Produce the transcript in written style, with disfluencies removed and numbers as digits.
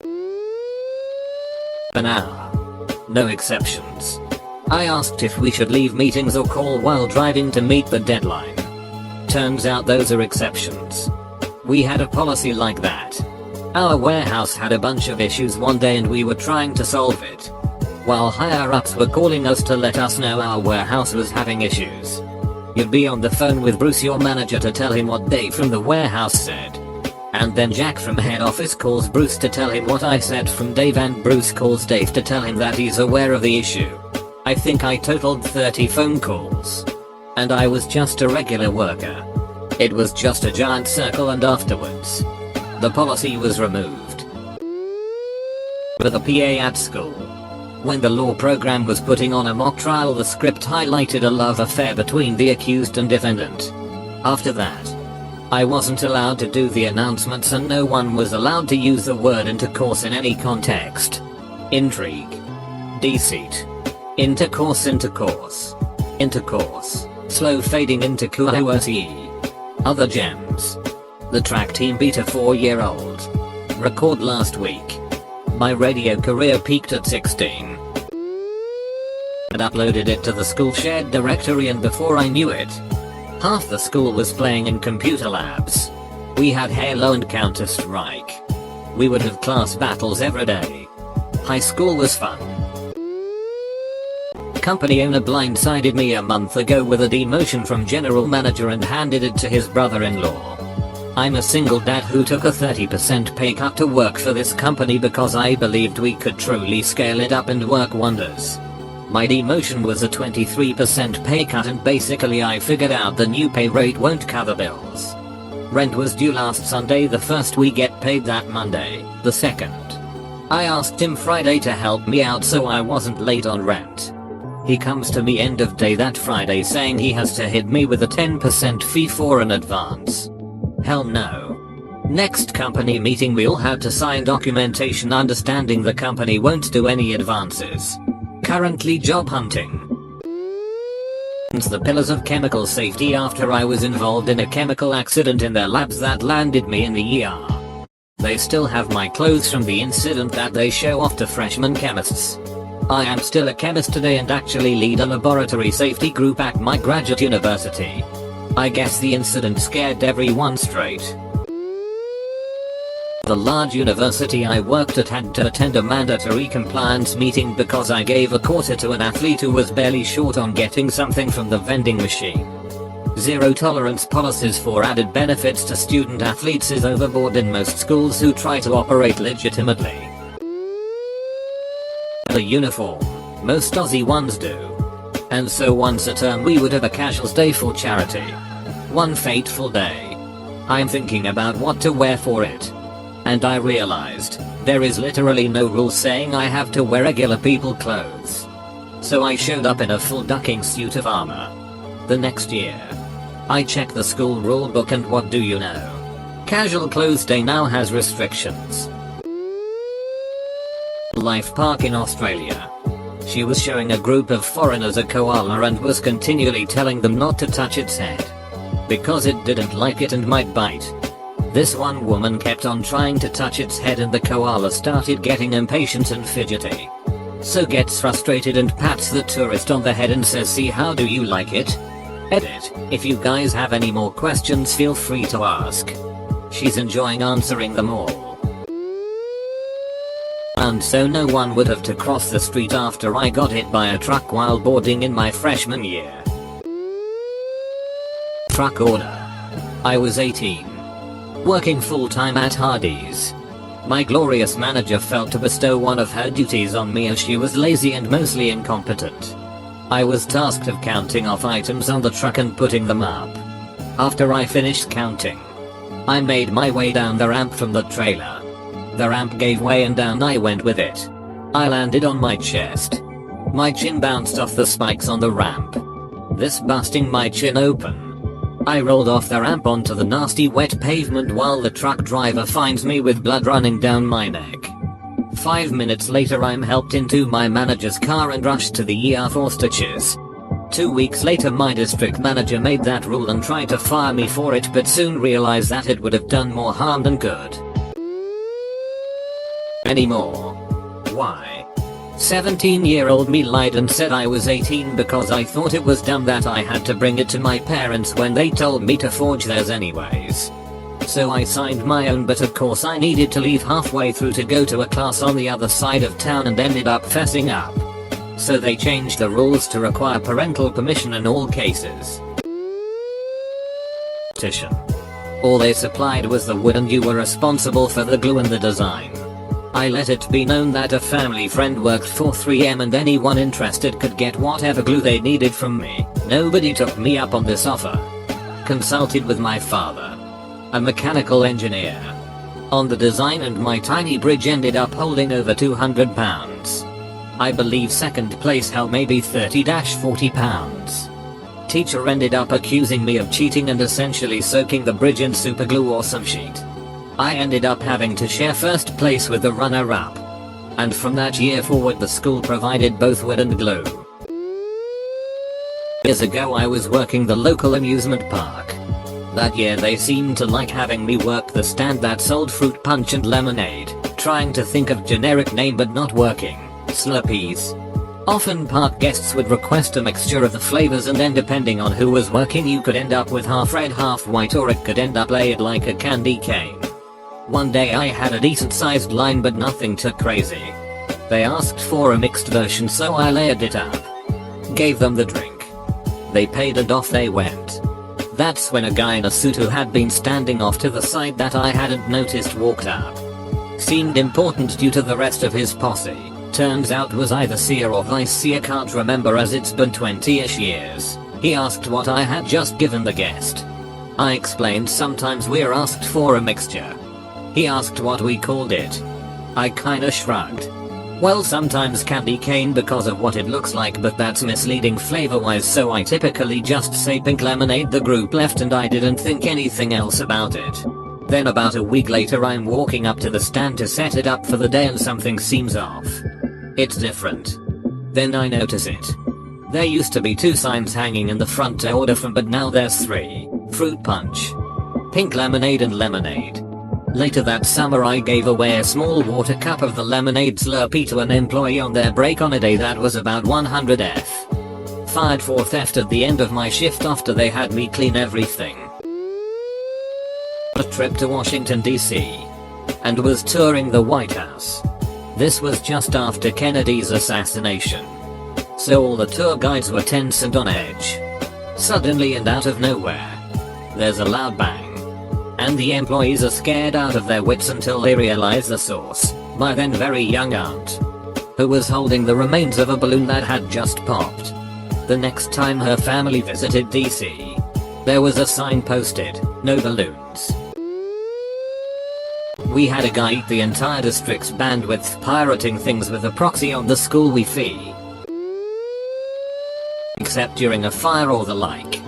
An hour. No exceptions. I asked if we should leave meetings or call while driving to meet the deadline. Turns out those are exceptions. We had a policy like that. Our warehouse had a bunch of issues one day and we were trying to solve it, while higher ups were calling us to let us know our warehouse was having issues. You'd be on the phone with Bruce, your manager, to tell him what Dave from the warehouse said. And then Jack from head office calls Bruce to tell him what I said from Dave, and Bruce calls Dave to tell him that he's aware of the issue. I think I totaled 30 phone calls. And I was just a regular worker. It was just a giant circle, and afterwards, the policy was removed. With a PA at school. When the law program was putting on a mock trial, the script highlighted a love affair between the accused and defendant. After that, I wasn't allowed to do the announcements and no one was allowed to use the word intercourse in any context. Intrigue. Deceit. Intercourse. Slow fading into QORTE. Other gems. The track team beat a 4-year-old record last week. My radio career peaked at 16. And uploaded it to the school shared directory, and before I knew it, half the school was playing in computer labs. We had Halo and Counter-Strike. We would have class battles every day. High school was fun. Company owner blindsided me a month ago with a demotion from general manager and handed it to his brother-in-law. I'm a single dad who took a 30% pay cut to work for this company because I believed we could truly scale it up and work wonders. My demotion was a 23% pay cut, and basically I figured out the new pay rate won't cover bills. Rent was due last Sunday the 1st, we get paid that Monday, the 2nd. I asked him Friday to help me out so I wasn't late on rent. He comes to me end of day that Friday saying he has to hit me with a 10% fee for an advance. Hell no. Next company meeting we all had to sign documentation understanding the company won't do any advances. Currently job hunting. The pillars of chemical safety after I was involved in a chemical accident in their labs that landed me in the ER. They still have my clothes from the incident that they show off to freshman chemists. I am still a chemist today and actually lead a laboratory safety group at my graduate university. I guess the incident scared everyone straight. The large university I worked at had to attend a mandatory compliance meeting because I gave a quarter to an athlete who was barely short on getting something from the vending machine. Zero tolerance policies for added benefits to student athletes is overboard in most schools who try to operate legitimately. The uniform. Most Aussie ones do. And so once a term we would have a casuals day for charity. One fateful day, I'm thinking about what to wear for it. And I realized, there is literally no rule saying I have to wear regular people clothes. So I showed up in a full ducking suit of armor. The next year, I checked the school rule book and what do you know? Casual clothes day now has restrictions. Life Park in Australia. She was showing a group of foreigners a koala and was continually telling them not to touch its head, because it didn't like it and might bite. This one woman kept on trying to touch its head and the koala started getting impatient and fidgety. So gets frustrated and pats the tourist on the head and says, "See, how do you like it?" Edit. If you guys have any more questions feel free to ask. She's enjoying answering them all. And so no one would have to cross the street after I got hit by a truck while boarding in my freshman year. Truck order. I was 18. Working full-time at Hardee's. My glorious manager felt to bestow one of her duties on me as she was lazy and mostly incompetent. I was tasked of counting off items on the truck and putting them up. After I finished counting, I made my way down the ramp from the trailer. The ramp gave way and down I went with it. I landed on my chest. My chin bounced off the spikes on the ramp, this busting my chin open. I rolled off the ramp onto the nasty wet pavement while the truck driver finds me with blood running down my neck. 5 minutes later I'm helped into my manager's car and rushed to the ER for stitches. 2 weeks later my district manager made that rule and tried to fire me for it, but soon realized that it would have done more harm than good. anymore. Why? 17-year-old me lied and said I was 18 because I thought it was dumb that I had to bring it to my parents when they told me to forge theirs anyways. So I signed my own, but of course I needed to leave halfway through to go to a class on the other side of town and ended up fessing up. So they changed the rules to require parental permission in all cases. All they supplied was the wood and you were responsible for the glue and the design. I let it be known that a family friend worked for 3M and anyone interested could get whatever glue they needed from me. Nobody took me up on this offer. Consulted with my father, a mechanical engineer, on the design, and my tiny bridge ended up holding over 200 pounds. I believe second place held maybe 30-40 pounds. Teacher ended up accusing me of cheating and essentially soaking the bridge in superglue or some sheet. I ended up having to share first place with the runner-up. And from that year forward the school provided both wood and glue. Years ago I was working the local amusement park. That year they seemed to like having me work the stand that sold fruit punch and lemonade, trying to think of generic name but not working. Slurpees. Often park guests would request a mixture of the flavors, and then depending on who was working you could end up with half red half white, or it could end up layered like a candy cane. One day I had a decent sized line but nothing too crazy. They asked for a mixed version so I layered it up. Gave them the drink. They paid and off they went. That's when a guy in a suit who had been standing off to the side that I hadn't noticed walked up. Seemed important due to the rest of his posse. Turns out was either seer or vice seer, can't remember as it's been 20-ish years. He asked what I had just given the guest. I explained sometimes we're asked for a mixture. He asked what we called it. I kinda shrugged. Well, sometimes candy cane because of what it looks like, but that's misleading flavor wise, so I typically just say pink lemonade. The group left and I didn't think anything else about it. Then about a week later I'm walking up to the stand to set it up for the day and something seems off. It's different. Then I notice it. There used to be 2 signs hanging in the front to order from, but now there's 3. Fruit punch, pink lemonade and lemonade. Later that summer I gave away a small water cup of the lemonade Slurpee to an employee on their break on a day that was about 100th. Fired for theft at the end of my shift after they had me clean everything. A trip to Washington DC. And was touring the White House. This was just after Kennedy's assassination. So all the tour guides were tense and on edge. Suddenly and out of nowhere, there's a loud bang. And the employees are scared out of their wits until they realize the source, my then very young aunt, who was holding the remains of a balloon that had just popped. The next time her family visited DC, there was a sign posted, "No balloons." We had a guy eat the entire district's bandwidth pirating things with a proxy on the school Wi-Fi. Except during a fire or the like.